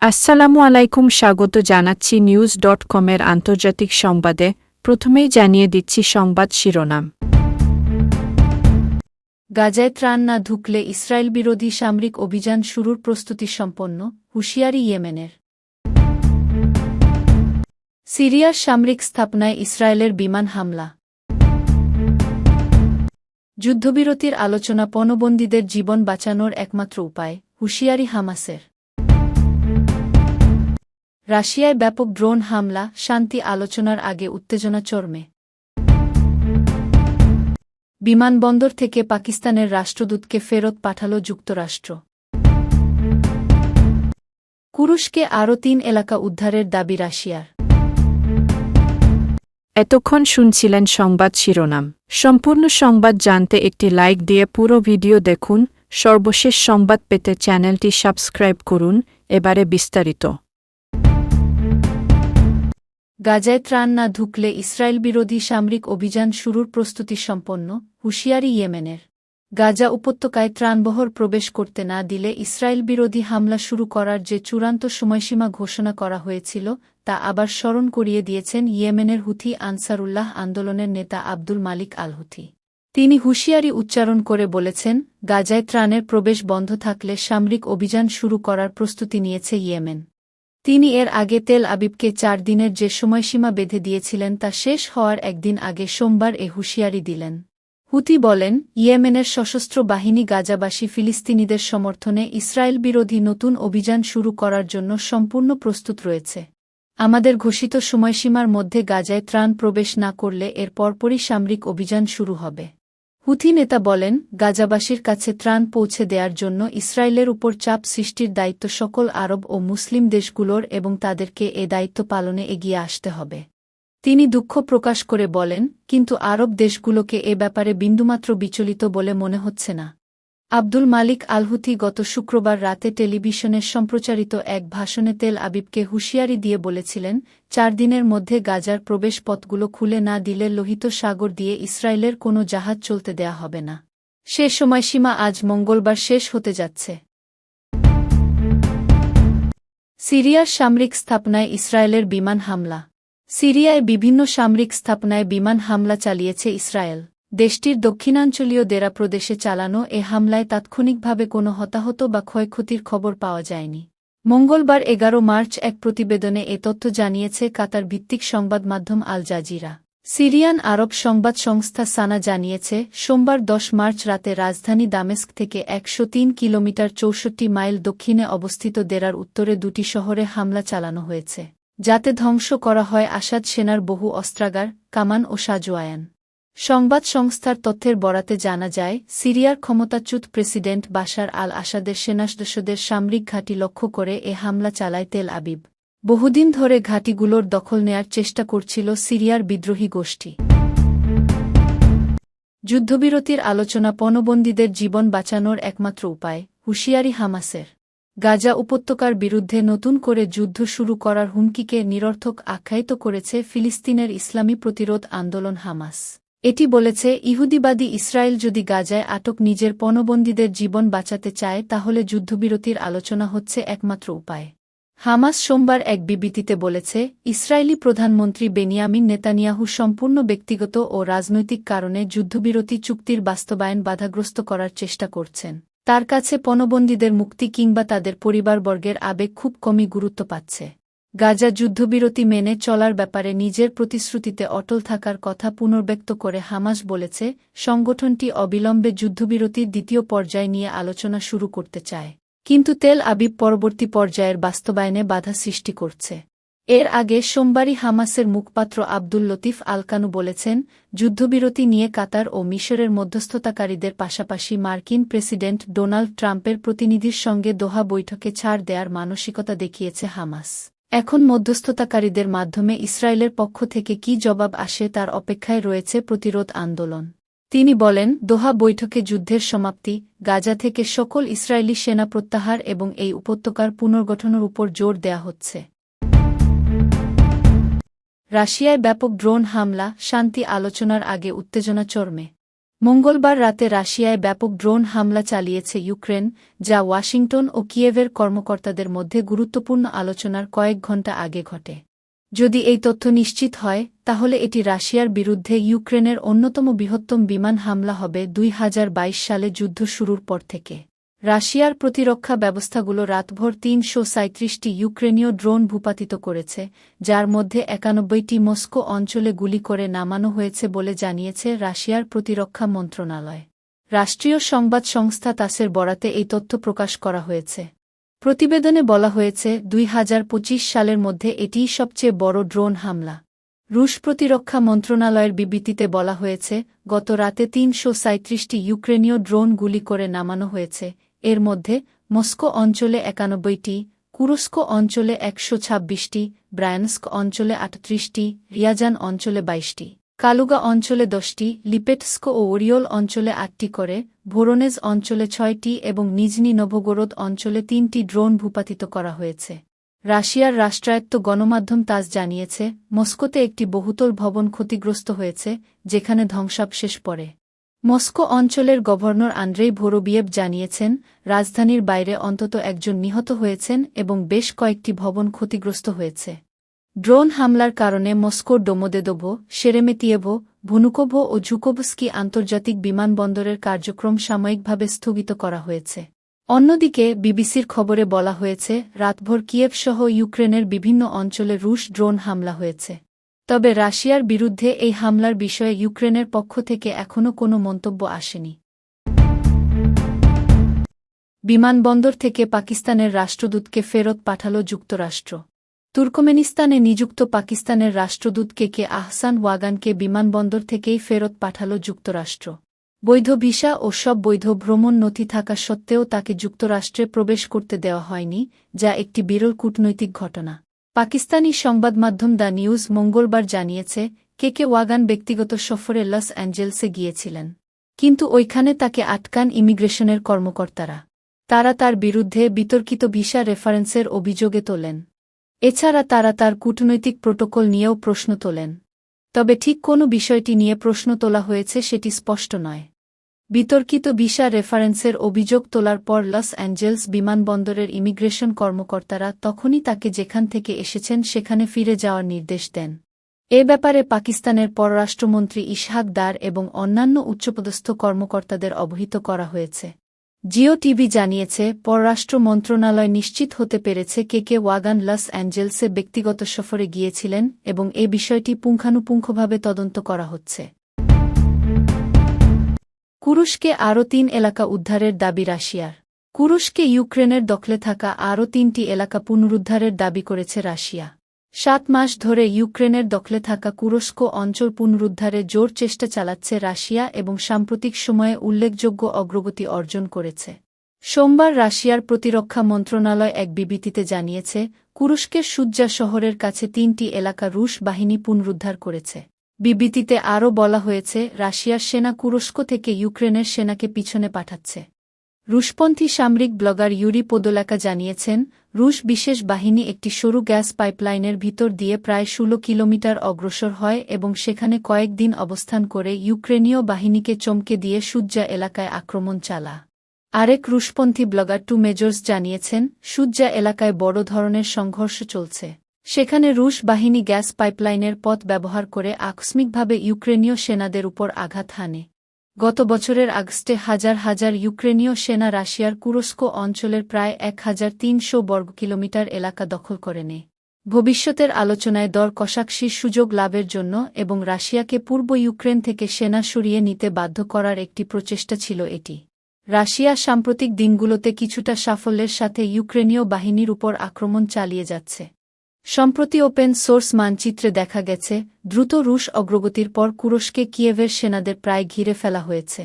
আসসালামু আলাইকুম, স্বাগত জানাচ্ছি নিউজ.কমের আন্তর্জাতিক সংবাদে। প্রথমেই জানিয়ে দিচ্ছি সংবাদ শিরোনাম। গাজায় ত্রাণ না ঢুকলে ইসরায়েল বিরোধী সামরিক অভিযান শুরুর প্রস্তুতি সম্পন্ন, হুঁশিয়ারি ইয়েমেনের। সিরিয়ার সামরিক স্থাপনায় ইসরায়েলের বিমান হামলা। যুদ্ধবিরতির আলোচনা পণবন্দীদের জীবন বাঁচানোর একমাত্র উপায়, হুঁশিয়ারি হামাসের। রাশিয়ায় ব্যাপক ড্রোন হামলা, শান্তি আলোচনার আগে উত্তেজনা চরমে। বিমানবন্দর থেকে পাকিস্তানের রাষ্ট্রদূতকে ফেরত পাঠাল যুক্তরাষ্ট্র। কুরুশকে আরও ৩ এলাকা উদ্ধারের দাবি রাশিয়ার। এতক্ষণ শুনছিলেন সংবাদ শিরোনাম। সম্পূর্ণ সংবাদ জানতে একটি লাইক দিয়ে পুরো ভিডিও দেখুন। সর্বশেষ সংবাদ পেতে চ্যানেলটি সাবস্ক্রাইব করুন। এবারে বিস্তারিত। গাজায় ত্রাণ না ঢুকলে ইসরায়েল বিরোধী সামরিক অভিযান শুরুর প্রস্তুতি সম্পন্ন, হুঁশিয়ারি ইয়েমেনের। গাজা উপত্যকায় ত্রাণবহর প্রবেশ করতে না দিলে ইসরায়েল বিরোধী হামলা শুরু করার যে চূড়ান্ত সময়সীমা ঘোষণা করা হয়েছিল তা আবার স্মরণ করিয়ে দিয়েছেন ইয়েমেনের হুথি আনসারুল্লাহ আন্দোলনের নেতা আব্দুল মালিক আল হুথি। তিনি হুঁশিয়ারি উচ্চারণ করে বলেছেন, গাজায় ত্রাণের প্রবেশ বন্ধ থাকলে সামরিক অভিযান শুরু করার প্রস্তুতি নিয়েছে ইয়েমেন। তিনি এর আগে তেল আবিবকে ৪ দিনের যে সময়সীমা বেঁধে দিয়েছিলেন তা শেষ হওয়ার একদিন আগে সোমবার এ হুঁশিয়ারি দিলেন। হুথি বলেন, ইয়েমেনের সশস্ত্র বাহিনী গাজাবাসী ফিলিস্তিনিদের সমর্থনে ইসরায়েল বিরোধী নতুন অভিযান শুরু করার জন্য সম্পূর্ণ প্রস্তুত রয়েছে। আমাদের ঘোষিত সময়সীমার মধ্যে গাজায় ত্রাণ প্রবেশ না করলে এর পরপরই সামরিক অভিযান শুরু হবে। হুথি নেতা বলেন, গাজাবাসীর কাছে ত্রাণ পৌঁছে দেওয়ার জন্য ইসরায়েলের উপর চাপ সৃষ্টির দায়িত্ব সকল আরব ও মুসলিম দেশগুলোর এবং তাদেরকে এ দায়িত্ব পালনে এগিয়ে আসতে হবে। তিনি দুঃখ প্রকাশ করে বলেন, কিন্তু আরব দেশগুলোকে এ ব্যাপারে বিন্দুমাত্র বিচলিত বলে মনে হচ্ছে না। আব্দুল মালিক আল হুথি গত শুক্রবার রাতে টেলিভিশনের সম্প্রচারিত এক ভাষণে তেল আবিবকে হুঁশিয়ারি দিয়ে বলেছিলেন, ৪ দিনের মধ্যে গাজার প্রবেশ পথগুলো খুলে না দিলে লোহিত সাগর দিয়ে ইসরায়েলের কোনো জাহাজ চলতে দেয়া হবে না। সে সময়সীমা আজ মঙ্গলবার শেষ হতে যাচ্ছে। সিরিয়ার সামরিক স্থাপনায় ইসরায়েলের বিমান হামলা। সিরিয়ায় বিভিন্ন সামরিক স্থাপনায় বিমান হামলা চালিয়েছে ইসরায়েল। দেশটির দক্ষিণাঞ্চলীয় দেরা প্রদেশে চালানো এ হামলায় তাৎক্ষণিকভাবে কোনো হতাহত বা ক্ষয়ক্ষতির খবর পাওয়া যায়নি। মঙ্গলবার ১১ মার্চ এক প্রতিবেদনে এ তথ্য জানিয়েছে কাতার ভিত্তিক সংবাদ মাধ্যম আল জাজিরা। সিরিয়ান আরব সংবাদ সংস্থা সানা জানিয়েছে, সোমবার ১০ মার্চ রাতে রাজধানী দামেস্ক থেকে ১০৩ কিলোমিটার ৬৪ মাইল দক্ষিণে অবস্থিত দেরার উত্তরে ২টি শহরে হামলা চালানো হয়েছে, যাতে ধ্বংস করা হয় আসাদ সেনার বহু অস্ত্রাগার, কামান ও সাজোয়ায়ান। সংবাদ সংস্থার তথ্যের বরাতে জানা যায়, সিরিয়ার ক্ষমতাচ্যুত প্রেসিডেন্ট বাশার আল আসাদের সেনাসদস্যদের সামরিক ঘাঁটি লক্ষ্য করে এ হামলা চালায় তেল আবিব। বহুদিন ধরে ঘাঁটিগুলোর দখল নেয়ার চেষ্টা করছিল সিরিয়ার বিদ্রোহী গোষ্ঠী। যুদ্ধবিরতির আলোচনা পণবন্দীদের জীবন বাঁচানোর একমাত্র উপায়, হুঁশিয়ারি হামাসের। গাজা উপত্যকার বিরুদ্ধে নতুন করে যুদ্ধ শুরু করার হুমকিকে নিরর্থক আখ্যায়িত করেছে ফিলিস্তিনের ইসলামী প্রতিরোধ আন্দোলন হামাস। এটি বলেছে, ইহুদিবাদী ইসরায়েল যদি গাজায় আটক নিজের পণবন্দীদের জীবন বাঁচাতে চায় তাহলে যুদ্ধবিরতির আলোচনা হচ্ছে একমাত্র উপায়। হামাস সোমবার এক বিবৃতিতে বলেছে, ইসরায়েলি প্রধানমন্ত্রী বেনিয়ামিন নেতানিয়াহু সম্পূর্ণ ব্যক্তিগত ও রাজনৈতিক কারণে যুদ্ধবিরতি চুক্তির বাস্তবায়ন বাধাগ্রস্ত করার চেষ্টা করছেন। তার কাছে পণবন্দীদের মুক্তি কিংবা তাদের পরিবারবর্গের আবেগ খুব কমই গুরুত্ব পাচ্ছে। গাজা যুদ্ধবিরতি মেনে চলার ব্যাপারে নিজের প্রতিশ্রুতিতে অটল থাকার কথা পুনর্ব্যক্ত করে হামাস বলেছে, সংগঠনটি অবিলম্বে যুদ্ধবিরতির দ্বিতীয় পর্যায় নিয়ে আলোচনা শুরু করতে চায়, কিন্তু তেল আবিব পরবর্তী পর্যায়ের বাস্তবায়নে বাধা সৃষ্টি করছে। এর আগে সোমবারই হামাসের মুখপাত্র আব্দুল লতিফ আলকানু বলেছেন, যুদ্ধবিরতি নিয়ে কাতার ও মিশরের মধ্যস্থতাকারীদের পাশাপাশি মার্কিন প্রেসিডেন্ট ডোনাল্ড ট্রাম্পের প্রতিনিধির সঙ্গে দোহা বৈঠকে ছাড় দেয়ার মানসিকতা দেখিয়েছে হামাস। এখন মধ্যস্থতাকারীদের মাধ্যমে ইসরায়েলের পক্ষ থেকে কী জবাব আসে তার অপেক্ষায় রয়েছে প্রতিরোধ আন্দোলন। তিনি বলেন, দোহা বৈঠকে যুদ্ধের সমাপ্তি, গাজা থেকে সকল ইসরায়েলি সেনা প্রত্যাহার এবং এই উপত্যকার পুনর্গঠনের উপর জোর দেয়া হচ্ছে। রাশিয়ায় ব্যাপক ড্রোন হামলা, শান্তি আলোচনার আগে উত্তেজনা চরমে। মঙ্গলবার রাতে রাশিয়ায় ব্যাপক ড্রোন হামলা চালিয়েছে ইউক্রেন, যা ওয়াশিংটন ও কিয়েভের কর্মকর্তাদের মধ্যে গুরুত্বপূর্ণ আলোচনার কয়েক ঘণ্টা আগে ঘটে। যদি এই তথ্য নিশ্চিত হয়, তাহলে এটি রাশিয়ার বিরুদ্ধে ইউক্রেনের অন্যতম বৃহত্তম বিমান হামলা হবে ২০২২ সালে যুদ্ধ শুরুর পর থেকে। রাশিয়ার প্রতিরক্ষা ব্যবস্থাগুলো রাতভর ৩৩৭টি ইউক্রেনীয় ড্রোন ভূপাতিত করেছে, যার মধ্যে ৯১টি মস্কো অঞ্চলে গুলি করে নামানো হয়েছে বলে জানিয়েছে রাশিয়ার প্রতিরক্ষা মন্ত্রণালয়। রাষ্ট্রীয় সংবাদ সংস্থা তাসের বরাতে এই তথ্য প্রকাশ করা হয়েছে। প্রতিবেদনে বলা হয়েছে ২০২৫ সালের মধ্যে এটিই সবচেয়ে বড় ড্রোন হামলা। রুশ প্রতিরক্ষা মন্ত্রণালয়ের বিবৃতিতে বলা হয়েছে, গত রাতে ৩৩৭টি ইউক্রেনীয় ড্রোন গুলি করে নামানো হয়েছে, এর মধ্যে মস্কো অঞ্চলে ৯১টি, কুরস্ক অঞ্চলে ১২৬টি, ব্রায়ানস্ক অঞ্চলে ৩৮টি, রিয়াজান অঞ্চলে ২২টি, কালুগা অঞ্চলে ১০টি, লিপেটস্ক ও ওরিওল অঞ্চলে ৮টি করে, ভোরোনেজ অঞ্চলে ৬টি এবং নিজনি নভোগোরদ অঞ্চলে ৩টি ড্রোন ভূপাতিত করা হয়েছে। রাশিয়ার রাষ্ট্রায়ত্ত গণমাধ্যম তাস জানিয়েছে, মস্কোতে একটি বহুতল ভবন ক্ষতিগ্রস্ত হয়েছে, যেখানে ধ্বংসাবশেষ পড়ে। মস্কো অঞ্চলের গভর্নর আন্দ্রেই ভোরোবিয়েভ জানিয়েছেন, রাজধানীর বাইরে অন্তত একজন নিহত হয়েছেন এবং বেশ কয়েকটি ভবন ক্ষতিগ্রস্ত হয়েছে। ড্রোন হামলার কারণে মস্কোর ডোমোদেদোভো, শেরেমেতিয়েভো, ভনুকোভো ও ঝুকোভস্কি আন্তর্জাতিক বিমানবন্দরের কার্যক্রম সাময়িকভাবে স্থগিত করা হয়েছে। অন্যদিকে বিবিসির খবরে বলা হয়েছে, রাতভর কিয়েভসহ ইউক্রেনের বিভিন্ন অঞ্চলে রুশ ড্রোন হামলা হয়েছে। তবে রাশিয়ার বিরুদ্ধে এই হামলার বিষয়ে ইউক্রেনের পক্ষ থেকে এখনও কোনো মন্তব্য আসেনি। বিমানবন্দর থেকে পাকিস্তানের রাষ্ট্রদূতকে ফেরত পাঠাল যুক্তরাষ্ট্র। তুর্কমেনিস্তানে নিযুক্ত পাকিস্তানের রাষ্ট্রদূত কে আহসান ওয়াগানকে বিমানবন্দর থেকেই ফেরত পাঠাল যুক্তরাষ্ট্র। বৈধ ভিসা ও সব বৈধ ভ্রমণ নথি থাকা সত্ত্বেও তাকে যুক্তরাষ্ট্রে প্রবেশ করতে দেওয়া হয়নি, যা একটি বিরল কূটনৈতিক ঘটনা। পাকিস্তানি সংবাদমাধ্যম দ্য নিউজ মঙ্গলবার জানিয়েছে, কে ওয়াগান ব্যক্তিগত সফরে লস অ্যাঞ্জেলসে গিয়েছিলেন। কিন্তু ওইখানে তাকে আটকান ইমিগ্রেশনের কর্মকর্তারা। তারা তার বিরুদ্ধে বিতর্কিত ভিসা রেফারেন্সের অভিযোগে তোলেন। এছাড়া তারা তার কূটনৈতিক প্রোটোকল নিয়েও প্রশ্ন তোলেন। তবে ঠিক কোন বিষয়টি নিয়ে প্রশ্ন তোলা হয়েছে সেটি স্পষ্ট নয়। বিতর্কিত ভিসা রেফারেন্সের অভিযোগ তোলার পর লস অ্যাঞ্জেলস বিমানবন্দরের ইমিগ্রেশন কর্মকর্তারা তখনই তাকে যেখান থেকে এসেছেন সেখানে ফিরে যাওয়ার নির্দেশ দেন। এ ব্যাপারে পাকিস্তানের পররাষ্ট্রমন্ত্রী ইশহাক দার এবং অন্যান্য উচ্চপদস্থ কর্মকর্তাদের অবহিত করা হয়েছে। জিও টিভি জানিয়েছে, পররাষ্ট্র মন্ত্রণালয় নিশ্চিত হতে পেরেছে কে ওয়াগান লস অ্যাঞ্জেলসে ব্যক্তিগত সফরে গিয়েছিলেন এবং এ বিষয়টি পুঙ্খানুপুঙ্খভাবে তদন্ত করা হচ্ছে। কুরস্কে আরও ৩ এলাকা উদ্ধারের দাবি রাশিয়ার। কুরস্কে ইউক্রেনের দখলে থাকা আরও ৩টি এলাকা পুনরুদ্ধারের দাবি করেছে রাশিয়া। ৭ মাস ধরে ইউক্রেনের দখলে থাকা কুরস্ক অঞ্চল পুনরুদ্ধারে জোর চেষ্টা চালাচ্ছে রাশিয়া এবং সাম্প্রতিক সময়ে উল্লেখযোগ্য অগ্রগতি অর্জন করেছে। সোমবার রাশিয়ার প্রতিরক্ষা মন্ত্রণালয় এক বিবৃতিতে জানিয়েছে, কুরস্কের সুজ্জা শহরের কাছে ৩টি এলাকা রুশ বাহিনী পুনরুদ্ধার করেছে। বিবৃতিতে আরও বলা হয়েছে, রাশিয়ার সেনা কুরস্ক থেকে ইউক্রেনের সেনাকে পিছনে পাঠাচ্ছে। রুশপন্থী সামরিক ব্লগার ইউরি পোদোলাকা জানিয়েছেন, রুশ বিশেষ বাহিনী একটি সরু গ্যাস পাইপলাইনের ভিতর দিয়ে প্রায় ১৬ কিলোমিটার অগ্রসর হয় এবং সেখানে কয়েকদিন অবস্থান করে ইউক্রেনীয় বাহিনীকে চমকে দিয়ে সুজ্জা এলাকায় আক্রমণ চালা। আরেক রুশপন্থী ব্লগার টু মেজর্স জানিয়েছেন, সুজ্জা এলাকায় বড় ধরনের সংঘর্ষ চলছে। সেখানে রুশ বাহিনী গ্যাস পাইপলাইনের পথ ব্যবহার করে আকস্মিকভাবে ইউক্রেনীয় সেনাদের উপর আঘাত হানে। গত বছরের আগস্টে হাজার হাজার ইউক্রেনীয় সেনা রাশিয়ার কুরস্ক অঞ্চলের প্রায় ১৩০০ বর্গ কিলোমিটার এলাকা দখল করে নেয়। ভবিষ্যতের আলোচনায় দর কষাকষির সুযোগ লাভের জন্য এবং রাশিয়াকে পূর্ব ইউক্রেন থেকে সেনা সরিয়ে নিতে বাধ্য করার একটি প্রচেষ্টা ছিল এটি। রাশিয়া সাম্প্রতিক দিনগুলোতে কিছুটা সাফল্যের সাথে ইউক্রেনীয় বাহিনীর উপর আক্রমণ চালিয়ে যাচ্ছে। সম্প্রতি ওপেন সোর্স মানচিত্রে দেখা গেছে, দ্রুত রুশ অগ্রগতির পর কুরস্কে কিয়েভের সেনাদের প্রায় ঘিরে ফেলা হয়েছে।